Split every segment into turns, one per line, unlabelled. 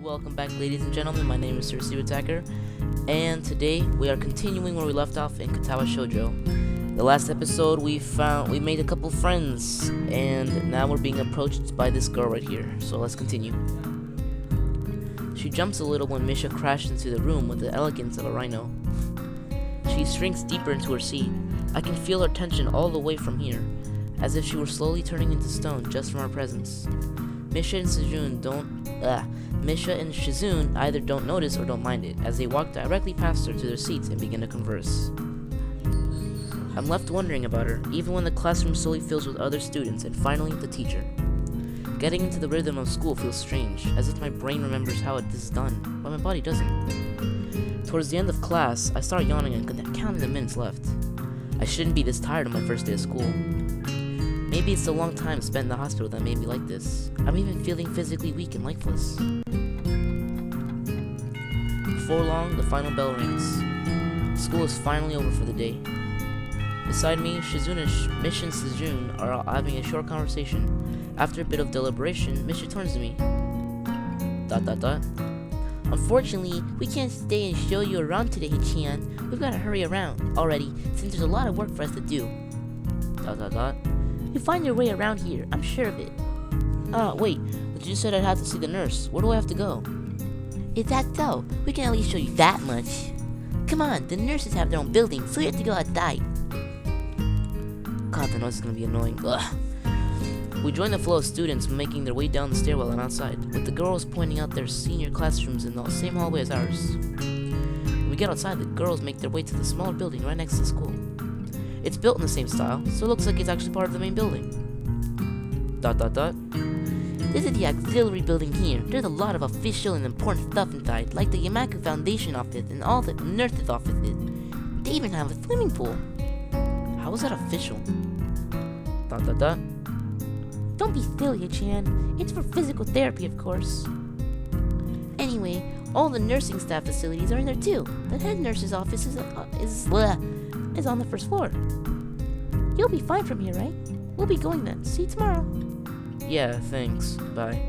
Welcome back, ladies and gentlemen. My name is Sir Steve Attacker, and today we are continuing where we left off in Katawa Shoujo. The last episode we made a couple friends, and now we're being approached by this girl right here. So let's continue. She jumps a little when Misha crashed into the room with the elegance of a rhino. She shrinks deeper into her seat. I can feel her tension all the way from here, as if she were slowly turning into stone just from our presence. Misha and Shizune either don't notice or don't mind it, as they walk directly past her to their seats and begin to converse. I'm left wondering about her, even when the classroom slowly fills with other students and finally the teacher. Getting into the rhythm of school feels strange, as if my brain remembers how this is done, but my body doesn't. Towards the end of class, I start yawning and counting the minutes left. I shouldn't be this tired on my first day of school. Maybe it's the long time spent in the hospital that made me like this. I'm even feeling physically weak and lifeless. Before long, the final bell rings. School is finally over for the day. Beside me, Shizune and Misha and Shizune are having a short conversation. After a bit of deliberation, Misha turns to me. ... Unfortunately, we can't stay and show you around today, Hichan. We've got to hurry around already, since there's a lot of work for us to do. ... You'll find your way around here, I'm sure of it. Wait, but you said I'd have to see the nurse. Where do I have to go? Is that so? We can at least show you that much. Come on, the nurses have their own building, so you have to go outside. God, the noise is gonna be annoying. Ugh. We join the flow of students making their way down the stairwell and outside, with the girls pointing out their senior classrooms in the same hallway as ours. When we get outside, the girls make their way to the smaller building right next to the school. It's built in the same style, so it looks like it's actually part of the main building. ... This is the auxiliary building here. There's a lot of official and important stuff inside, like the Yamaku Foundation office and all the nurses' offices. They even have a swimming pool. How is that official? ... Don't be silly, Chan. It's for physical therapy, of course. Anyway, all the nursing staff facilities are in there too. The head nurse's office is on the first floor. You'll be fine from here, right? We'll be going then. See you tomorrow. Yeah, thanks. Bye.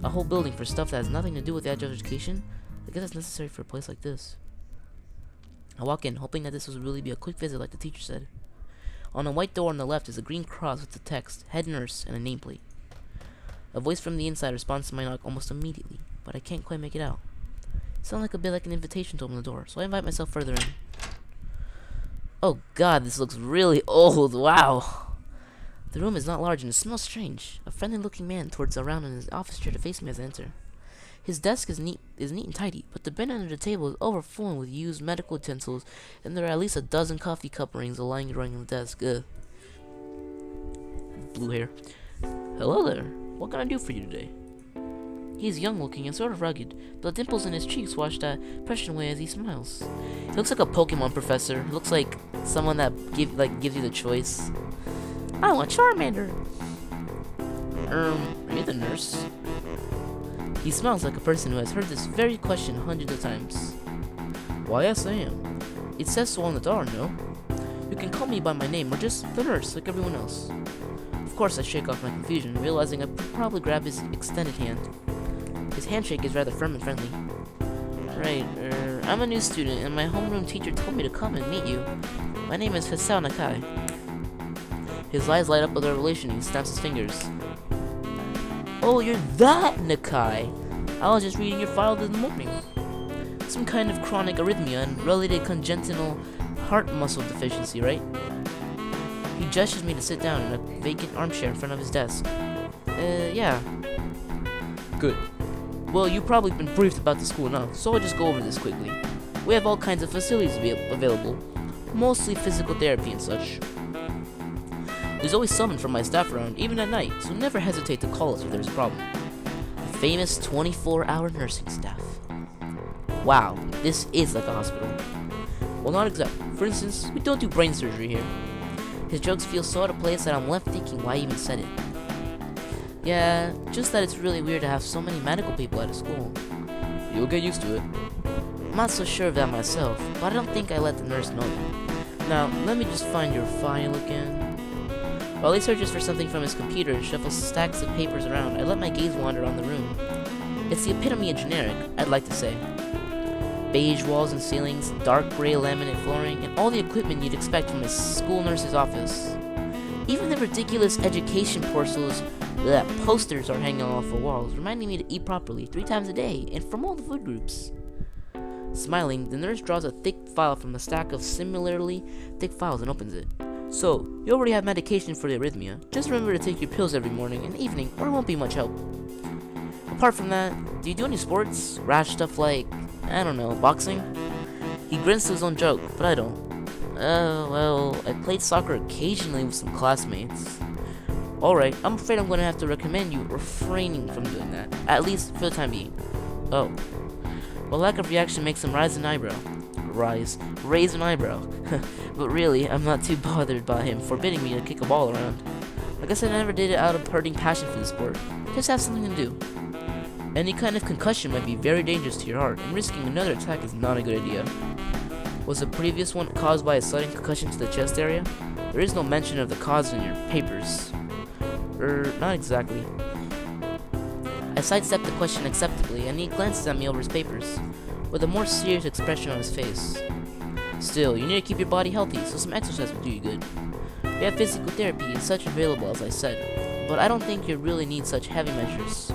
A whole building for stuff that has nothing to do with the edge of education? I guess that's necessary for a place like this. I walk in, hoping that this will really be a quick visit like the teacher said. On a white door on the left is a green cross with the text, Head Nurse, and a nameplate. A voice from the inside responds to my knock almost immediately, but I can't quite make it out. It sounds like a bit like an invitation to open the door, so I invite myself further in. Oh god, this looks really old, wow! The room is not large and it smells strange. A friendly-looking man twirls around in his office chair to face me as I enter. His desk is neat and tidy, but the bin under the table is overflowing with used medical utensils, and there are at least a dozen coffee cup rings lying on the desk. Ugh. Blue hair. Hello there. What can I do for you today? He's young-looking and sort of rugged, but the dimples in his cheeks wash that impression away as he smiles. He looks like a Pokemon professor. He looks like someone that gives you the choice. I want Charmander. Are you the nurse? He smiles like a person who has heard this very question hundreds of times. Why, yes, I am. It says so on the door, no? You can call me by my name or just the nurse, like everyone else. Of course, I shake off my confusion, realizing I probably grab his extended hand. His handshake is rather firm and friendly. Right, I'm a new student, and my homeroom teacher told me to come and meet you. My name is Hisao Nakai. His eyes light up with revelation and he snaps his fingers. Oh, you're that Nakai! I was just reading your file this morning. Some kind of chronic arrhythmia and related congenital heart muscle deficiency, right? He gestures me to sit down in a vacant armchair in front of his desk. Yeah. Good. Well, you've probably been briefed about the school enough, so I'll just go over this quickly. We have all kinds of facilities available, mostly physical therapy and such. There's always someone from my staff around, even at night, so never hesitate to call us if there's a problem. The famous 24-hour nursing staff. Wow, this is like a hospital. Well, not exactly. For instance, we don't do brain surgery here. His jokes feel so out of place that I'm left thinking why he even said it. Yeah, just that it's really weird to have so many medical people at a school. You'll get used to it. I'm not so sure of that myself, but I don't think I let the nurse know that. Now, let me just find your file again. While he searches for something from his computer and shuffles stacks of papers around, I let my gaze wander around the room. It's the epitome of generic, I'd like to say. Beige walls and ceilings, dark gray laminate flooring, and all the equipment you'd expect from a school nurse's office. Even the ridiculous education posters are hanging off the walls, reminding me to eat properly 3 times a day, and from all the food groups. Smiling, the nurse draws a thick file from a stack of similarly thick files and opens it. So, you already have medication for the arrhythmia. Just remember to take your pills every morning and evening, or it won't be much help. Apart from that, do you do any sports? Rash stuff like, I don't know, boxing? He grins to his own joke, but I don't. Well, I played soccer occasionally with some classmates. Alright, I'm afraid I'm going to have to recommend you refraining from doing that, at least for the time being. Oh. Well, lack of reaction makes him raise an eyebrow. But really, I'm not too bothered by him forbidding me to kick a ball around. I guess I never did it out of burning passion for the sport. Just have something to do. Any kind of concussion might be very dangerous to your heart, and risking another attack is not a good idea. Was the previous one caused by a sudden concussion to the chest area? There is no mention of the cause in your papers. Not exactly. I sidestepped the question acceptably, and he glances at me over his papers, with a more serious expression on his face. Still, you need to keep your body healthy, so some exercise will do you good. We have physical therapy and such available, as I said, but I don't think you really need such heavy measures.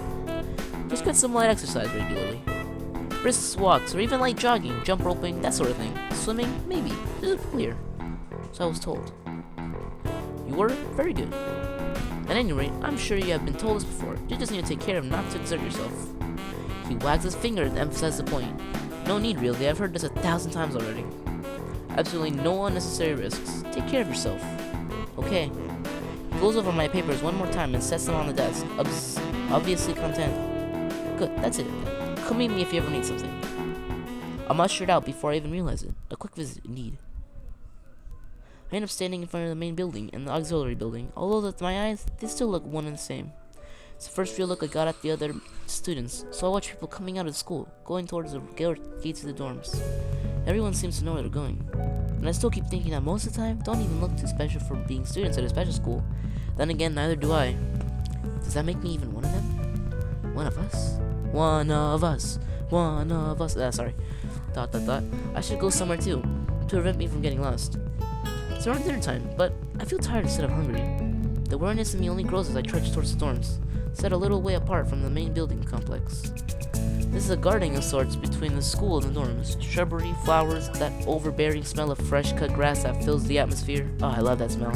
Just get some light exercise regularly. Brisk walks, or even light jogging, jump roping, that sort of thing. Swimming, maybe. There's a pool here. So I was told. You were? Very good. At any rate, I'm sure you have been told this before. You just need to take care of not to exert yourself. He wags his finger to emphasize the point. No need, really. I've heard this 1,000 times already. Absolutely no unnecessary risks. Take care of yourself. Okay. He goes over my papers one more time and sets them on the desk. Obviously content. Good, that's it. Come meet me if you ever need something. I'm ushered out before I even realize it. A quick visit, indeed. I end up standing in front of the main building and the auxiliary building. Although to my eyes, they still look one and the same. It's the first real look I got at the other students, so I watch people coming out of school, going towards the gates of the dorms. Everyone seems to know where they're going. And I still keep thinking that most of the time, don't even look too special for being students at a special school. Then again, neither do I. Does that make me even one of them? One of us? One of us. One of us. Sorry. ... I should go somewhere too, to prevent me from getting lost. It's around dinner time, but I feel tired instead of hungry. The awareness in me only grows as I trudge towards the dorms, set a little way apart from the main building complex. This is a garden of sorts between the school and the dorms. Shrubbery, flowers, that overbearing smell of fresh cut grass that fills the atmosphere. Oh, I love that smell.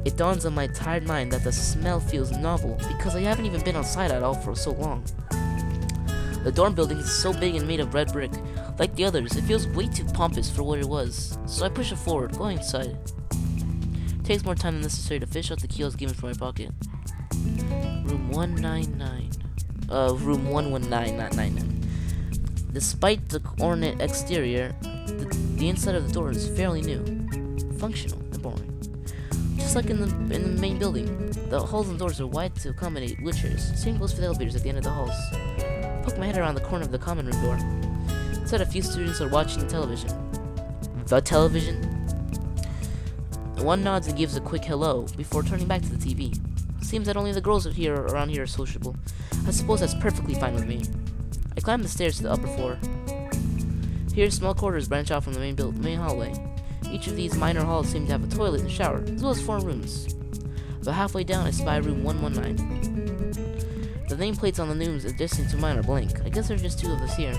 It dawns on my tired mind that the smell feels novel because I haven't even been outside at all for so long. The dorm building is so big and made of red brick. Like the others, it feels way too pompous for what it was, so I push it forward, going inside. It takes more time than necessary to fish out the key I was given from my pocket. Room 199. Room 119, not 99. Despite the ornate exterior, the inside of the door is fairly new, functional, and boring. Just like in the main building, the halls and doors are wide to accommodate wheelchairs. Same goes for the elevators at the end of the halls. I poke my head around the corner of the common room door. Inside, a few students are watching the television. The television? One nods and gives a quick hello before turning back to the TV. Seems that only the girls around here are sociable. I suppose that's perfectly fine with me. I climb the stairs to the upper floor. Here, small quarters branch out from the main hallway. Each of these minor halls seem to have a toilet and shower, as well as 4 rooms. About halfway down, I spy room 119. The nameplates on the rooms adjacent to mine are blank. I guess there's just 2 of us here.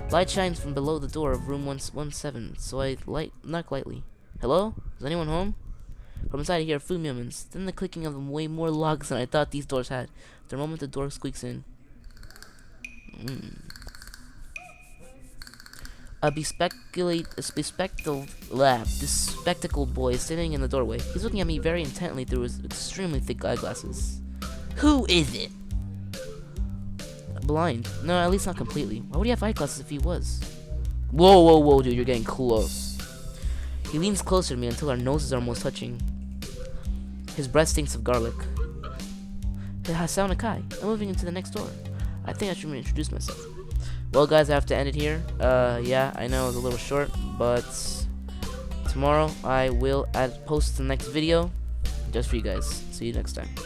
Light shines from below the door of room 117, so I knock lightly. Hello? Is anyone home? From inside I hear food movements, then the clicking of way more logs than I thought these doors had. The moment the door squeaks in. A bespectacled boy is sitting in the doorway. He's looking at me very intently through his extremely thick eyeglasses. Who is it? Blind. No, at least not completely. Why would he have eyeglasses if he was? Whoa, dude, you're getting close. He leans closer to me until our noses are almost touching. His breath stinks of garlic. Hassan Akai. I'm moving into the next door. I think I should reintroduce myself. Well, guys, I have to end it here. Yeah, I know it was a little short, but tomorrow I will post the next video just for you guys. See you next time.